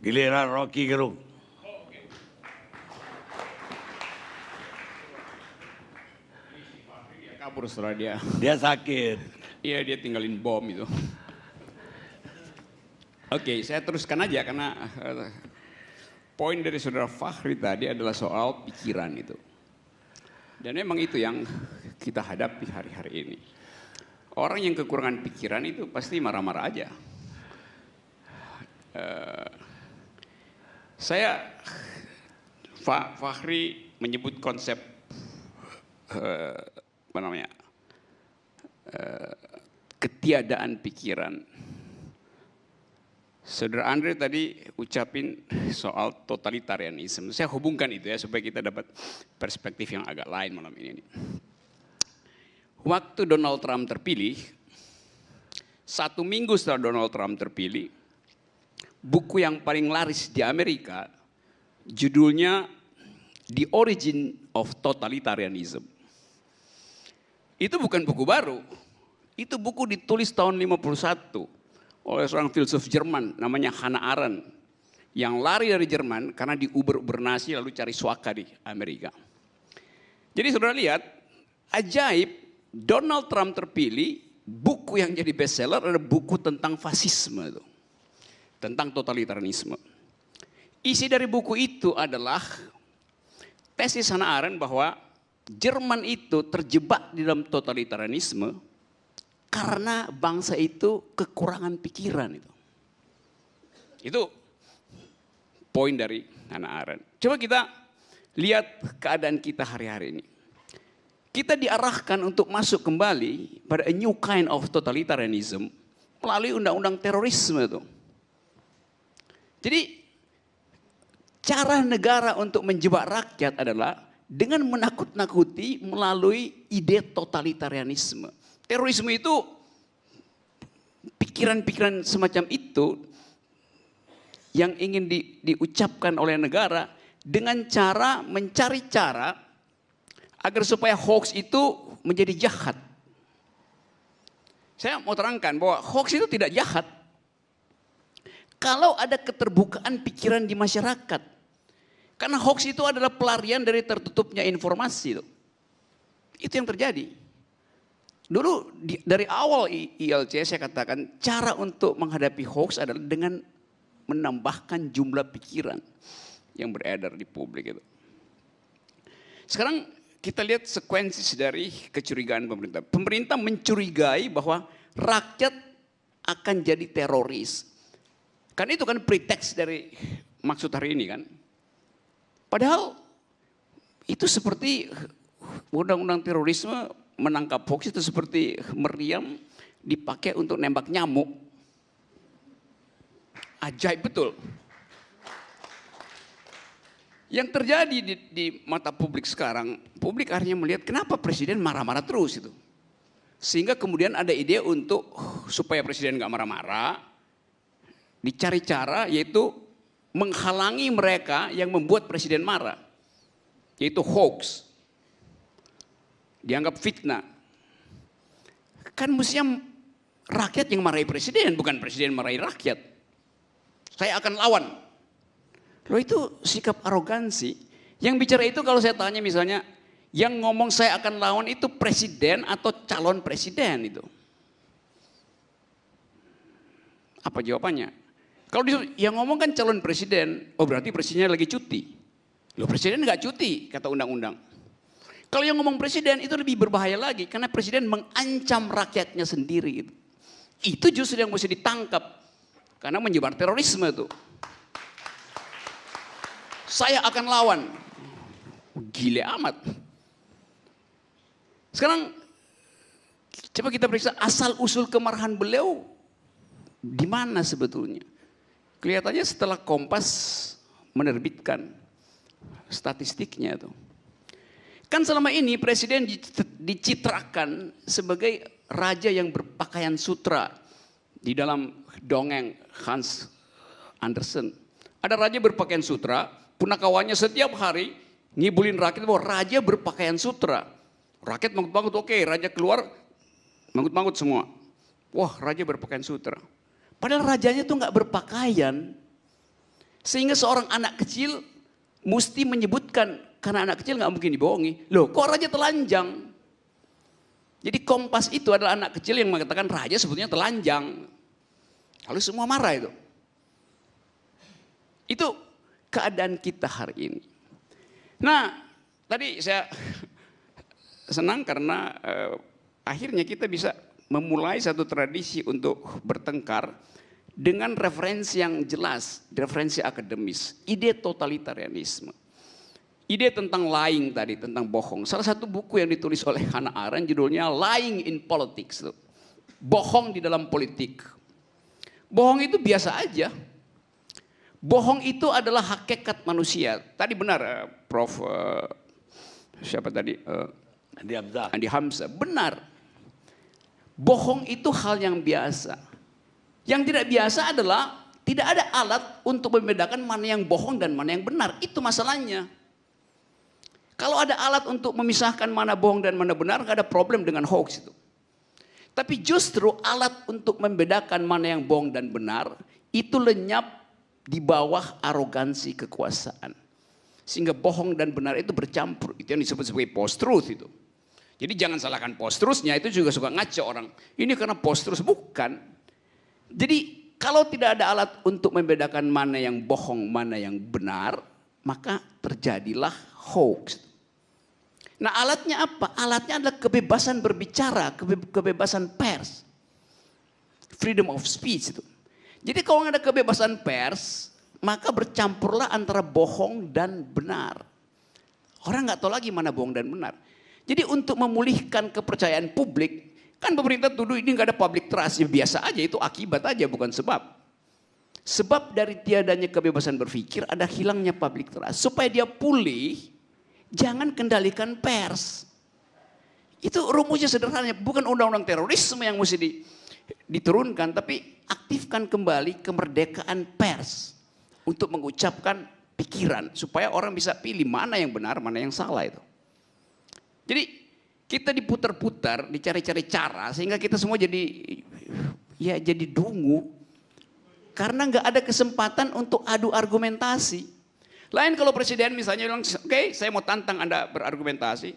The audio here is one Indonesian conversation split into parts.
Giliran Rocky Gerung. Dia kabur setelah dia. Dia sakit. Iya, dia tinggalin bom itu. Oke, saya teruskan aja karena poin dari saudara Fakhri tadi adalah soal pikiran itu. Dan memang itu yang kita hadapi hari-hari ini. Orang yang kekurangan pikiran itu pasti marah-marah aja. Fakhri menyebut konsep ketiadaan pikiran. Saudara Andre tadi ucapin soal totalitarianisme. Saya hubungkan itu ya supaya kita dapat perspektif yang agak lain malam ini. Waktu Donald Trump terpilih, 1 minggu setelah Donald Trump terpilih, buku yang paling laris di Amerika judulnya The Origin of Totalitarianism. Itu bukan buku baru. Itu buku ditulis tahun 51 oleh seorang filsuf Jerman namanya Hannah Arendt yang lari dari Jerman karena diuber-uber nasi lalu cari suaka di Amerika. Jadi saudara lihat, ajaib, Donald Trump terpilih, buku yang jadi bestseller adalah buku tentang fasisme itu, tentang totalitarianisme. Isi dari buku itu adalah tesis Hannah Arendt bahwa Jerman itu terjebak di dalam totalitarianisme karena bangsa itu kekurangan pikiran itu. Itu poin dari Hannah Arendt. Coba kita lihat keadaan kita hari-hari ini. Kita diarahkan untuk masuk kembali pada a new kind of totalitarianism melalui undang-undang terorisme itu. Jadi cara negara untuk menjebak rakyat adalah dengan menakut-nakuti melalui ide totalitarianisme. Terorisme itu pikiran-pikiran semacam itu yang ingin diucapkan oleh negara dengan cara mencari cara agar supaya hoax itu menjadi jahat. Saya mau terangkan bahwa hoax itu tidak jahat kalau ada keterbukaan pikiran di masyarakat. Karena hoax itu adalah pelarian dari tertutupnya informasi. Itu yang terjadi. Dulu dari awal ILC saya katakan cara untuk menghadapi hoax adalah dengan menambahkan jumlah pikiran yang beredar di publik itu. Sekarang kita lihat sekuensi dari kecurigaan pemerintah. Pemerintah mencurigai bahwa rakyat akan jadi teroris. Kan itu kan preteks dari maksud hari ini kan. Padahal itu seperti undang-undang terorisme menangkap hoax itu seperti meriam dipakai untuk nembak nyamuk. Ajaib betul. Yang terjadi di mata publik sekarang, publik akhirnya melihat kenapa presiden marah-marah terus itu. Sehingga kemudian ada ide untuk supaya presiden gak marah-marah, dicari cara yaitu menghalangi mereka yang membuat presiden marah. Yaitu hoax. Dianggap fitnah. Kan mestinya rakyat yang marahi presiden, bukan presiden marahi rakyat. Saya akan lawan. Loh itu sikap arogansi. Yang bicara itu kalau saya tanya misalnya, yang ngomong saya akan lawan itu presiden atau calon presiden itu. Apa jawabannya? Kalau yang ngomong kan calon presiden, oh berarti presidennya lagi cuti. Loh presiden nggak cuti, kata undang-undang. Kalau yang ngomong presiden itu lebih berbahaya lagi karena presiden mengancam rakyatnya sendiri. Itu justru yang mesti ditangkap karena menyebar terorisme itu. Saya akan lawan. Gile amat. Sekarang coba kita periksa asal usul kemarahan beliau di mana sebetulnya. Kelihatannya setelah Kompas menerbitkan statistiknya itu. Kan selama ini presiden dicitrakan sebagai raja yang berpakaian sutra di dalam dongeng Hans Andersen. Ada raja berpakaian sutra, punakawannya setiap hari ngibulin rakyat bahwa raja berpakaian sutra. Rakyat manggut-manggut, oke, raja keluar manggut-manggut semua. Wah, raja berpakaian sutra. Padahal rajanya tuh nggak berpakaian. Sehingga seorang anak kecil mesti menyebutkan, karena anak kecil nggak mungkin dibohongi. Loh, kok raja telanjang? Jadi Kompas itu adalah anak kecil yang mengatakan raja sebetulnya telanjang. Lalu semua marah itu. Itu keadaan kita hari ini. Nah, tadi saya senang karena akhirnya kita bisa memulai satu tradisi untuk bertengkar dengan referensi yang jelas, referensi akademis, ide totalitarianisme. Ide tentang lying tadi, tentang bohong. Salah satu buku yang ditulis oleh Hannah Arendt judulnya Lying in Politics. Bohong di dalam politik. Bohong itu biasa aja. Bohong itu adalah hakikat manusia. Tadi benar Prof. Siapa tadi? Andi Hamzah. Benar. Bohong itu hal yang biasa. Yang tidak biasa adalah tidak ada alat untuk membedakan mana yang bohong dan mana yang benar. Itu masalahnya. Kalau ada alat untuk memisahkan mana bohong dan mana benar, nggak ada problem dengan hoax itu. Tapi justru alat untuk membedakan mana yang bohong dan benar itu lenyap di bawah arogansi kekuasaan. Sehingga bohong dan benar itu bercampur. Itu yang disebut sebagai post-truth itu. Jadi jangan salahkan post-truthnya, itu juga suka ngaco orang. Ini karena post-truth, bukan. Jadi kalau tidak ada alat untuk membedakan mana yang bohong, mana yang benar, maka terjadilah hoax. Nah alatnya apa? Alatnya adalah kebebasan berbicara, kebebasan pers. Freedom of speech itu. Jadi kalau ada kebebasan pers, maka bercampurlah antara bohong dan benar. Orang nggak tahu lagi mana bohong dan benar. Jadi untuk memulihkan kepercayaan publik, kan pemerintah tuduh ini nggak ada public trust, ya biasa aja, itu akibat aja bukan sebab. Sebab dari tiadanya kebebasan berpikir ada hilangnya public trust. Supaya dia pulih, jangan kendalikan pers. Itu rumusnya sederhana, bukan undang-undang terorisme yang mesti diturunkan, tapi aktifkan kembali kemerdekaan pers untuk mengucapkan pikiran supaya orang bisa pilih mana yang benar, mana yang salah itu. Jadi kita diputar-putar, dicari-cari cara sehingga kita semua jadi dungu karena nggak ada kesempatan untuk adu argumentasi. Lain kalau presiden misalnya bilang, oke, saya mau tantang Anda berargumentasi,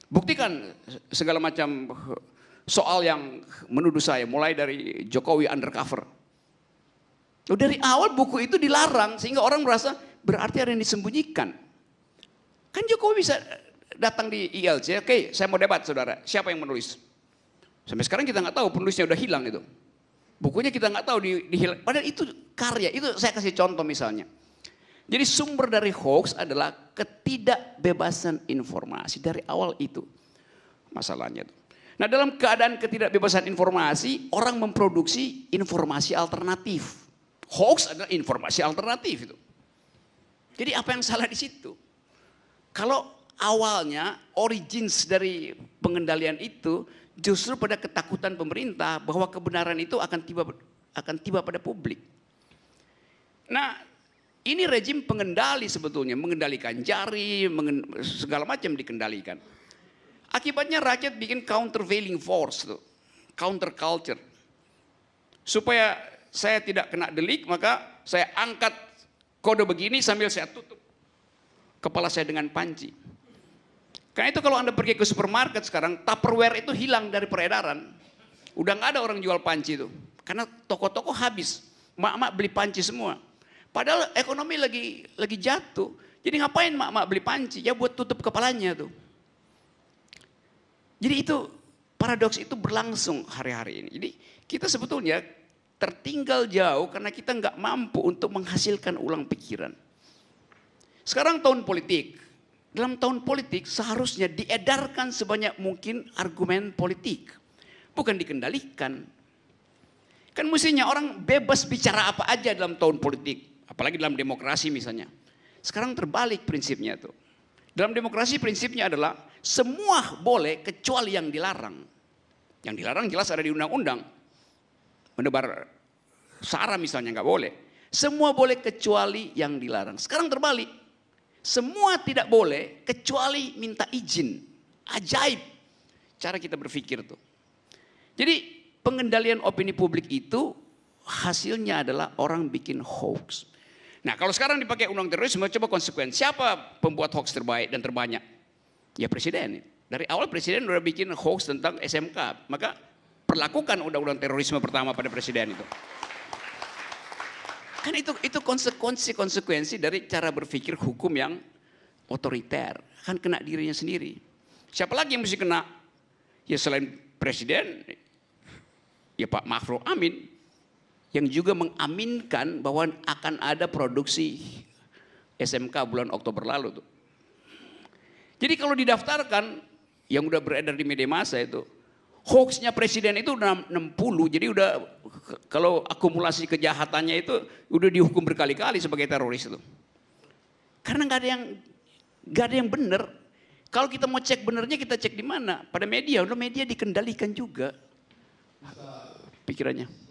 buktikan segala macam soal yang menuduh saya, mulai dari Jokowi undercover. Dari awal buku itu dilarang sehingga orang merasa berarti ada yang disembunyikan. Kan Jokowi bisa datang di ILC, oke, saya mau debat saudara, siapa yang menulis? Sampai sekarang kita nggak tahu, penulisnya udah hilang itu. Bukunya kita nggak tahu dihilang. Padahal itu karya, itu saya kasih contoh misalnya. Jadi sumber dari hoax adalah ketidakbebasan informasi dari awal itu masalahnya. Nah dalam keadaan ketidakbebasan informasi, orang memproduksi informasi alternatif. Hoax adalah informasi alternatif itu. Jadi apa yang salah di situ? Kalau awalnya origins dari pengendalian itu justru pada ketakutan pemerintah bahwa kebenaran itu akan tiba pada publik. Nah, ini rejim pengendali sebetulnya, mengendalikan jari, segala macam dikendalikan. Akibatnya rakyat bikin countervailing force, counter culture. Supaya saya tidak kena delik, maka saya angkat kode begini sambil saya tutup kepala saya dengan panci. Karena itu kalau Anda pergi ke supermarket sekarang, Tupperware itu hilang dari peredaran. Udah nggak ada orang jual panci itu. Karena toko-toko habis. Mak-mak beli panci semua. Padahal ekonomi lagi jatuh. Jadi ngapain mak-mak beli panci? Ya buat tutup kepalanya tuh. Jadi itu paradoks itu berlangsung hari-hari ini. Jadi kita sebetulnya tertinggal jauh karena kita nggak mampu untuk menghasilkan ulang pikiran. Sekarang tahun politik. Dalam tahun politik seharusnya diedarkan sebanyak mungkin argumen politik. Bukan dikendalikan. Kan mestinya orang bebas bicara apa aja dalam tahun politik. Apalagi dalam demokrasi misalnya. Sekarang terbalik prinsipnya tuh. Dalam demokrasi prinsipnya adalah semua boleh kecuali yang dilarang. Yang dilarang jelas ada di undang-undang. Menebar sara misalnya nggak boleh. Semua boleh kecuali yang dilarang. Sekarang terbalik. Semua tidak boleh kecuali minta izin. Ajaib cara kita berpikir tuh. Jadi pengendalian opini publik itu hasilnya adalah orang bikin hoax. Nah kalau sekarang dipakai undang terorisme, coba konsekuensi. Siapa pembuat hoax terbaik dan terbanyak? Ya presiden. Dari awal presiden udah bikin hoax tentang SMK. Maka perlakukan undang-undang terorisme pertama pada presiden itu. Kan itu konsekuensi dari cara berpikir hukum yang otoriter. Kan kena dirinya sendiri. Siapa lagi yang mesti kena? Ya selain presiden, ya Pak Ma'ruf Amin. Yang juga mengaminkan bahwa akan ada produksi SMK bulan Oktober lalu tuh. Jadi kalau didaftarkan, yang udah beredar di media massa itu, hoaxnya presiden itu udah 60, jadi udah kalau akumulasi kejahatannya itu udah dihukum berkali-kali sebagai teroris itu. Karena nggak ada yang benar. Kalau kita mau cek benernya kita cek di mana? Pada media, udah media dikendalikan juga pikirannya.